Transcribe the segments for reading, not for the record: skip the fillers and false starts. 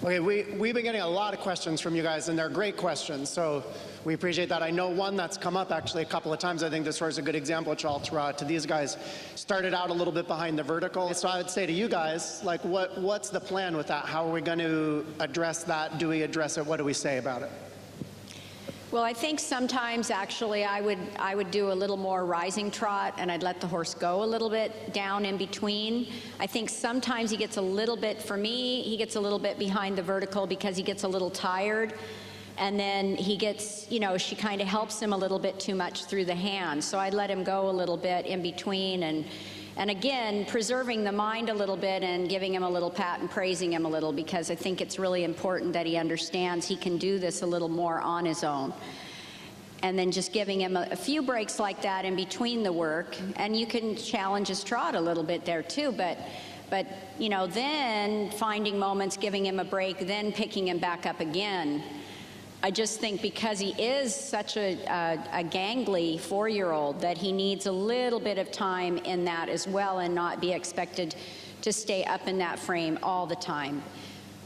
Okay, we've been getting a lot of questions from you guys, and they're great questions, so we appreciate that. I know one that's come up actually a couple of times. I think this was a good example, which I'll throw out to these guys. Started out a little bit behind the vertical. So I would say to you guys, like, what's the plan with that? How are we going to address that? Do we address it? What do we say about it? Well, I think sometimes actually I would do a little more rising trot, and I'd let the horse go a little bit down in between. I think sometimes he gets a little bit, for me, he gets a little bit behind the vertical because he gets a little tired. And then he gets, you know, she kind of helps him a little bit too much through the hand. So I'd let him go a little bit in between, and again, preserving the mind a little bit and giving him a little pat and praising him a little, because I think it's really important that he understands he can do this a little more on his own. And then just giving him a few breaks like that in between the work. And you can challenge his trot a little bit there too, but you know, then finding moments, giving him a break, then picking him back up again. I just think because he is such a gangly 4-year-old that he needs a little bit of time in that as well, and not be expected to stay up in that frame all the time.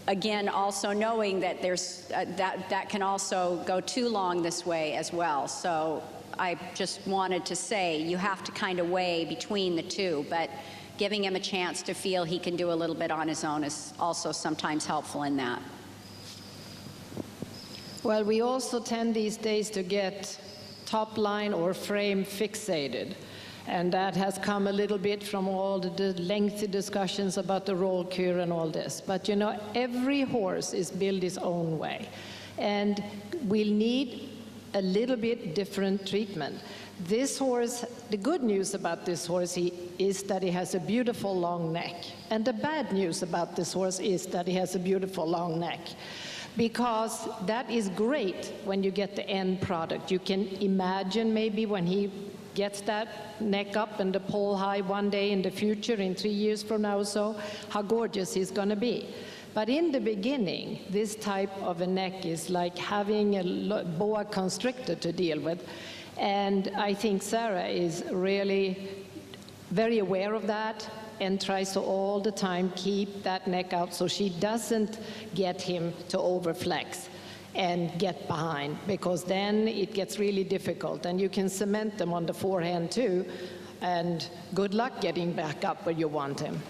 Again, also knowing that there's that can also go too long this way as well. So I just wanted to say you have to kind of weigh between the two, but giving him a chance to feel he can do a little bit on his own is also sometimes helpful in that. Well, we also tend these days to get top line or frame fixated. And that has come a little bit from all the lengthy discussions about the roll cure and all this. But you know, every horse is built its own way. And we'll need a little bit different treatment. This horse, the good news about this horse is that he has a beautiful long neck. And the bad news about this horse is that he has a beautiful long neck. Because that is great when you get the end product. You can imagine maybe when he gets that neck up and the pole high one day in the future, in 3 years from now or so, how gorgeous he's going to be. But in the beginning, this type of a neck is like having a boa constrictor to deal with. And I think Sarah is really very aware of that and tries to all the time keep that neck out so she doesn't get him to overflex and get behind, because then it gets really difficult, and you can cement them on the forehand too, and good luck getting back up where you want him.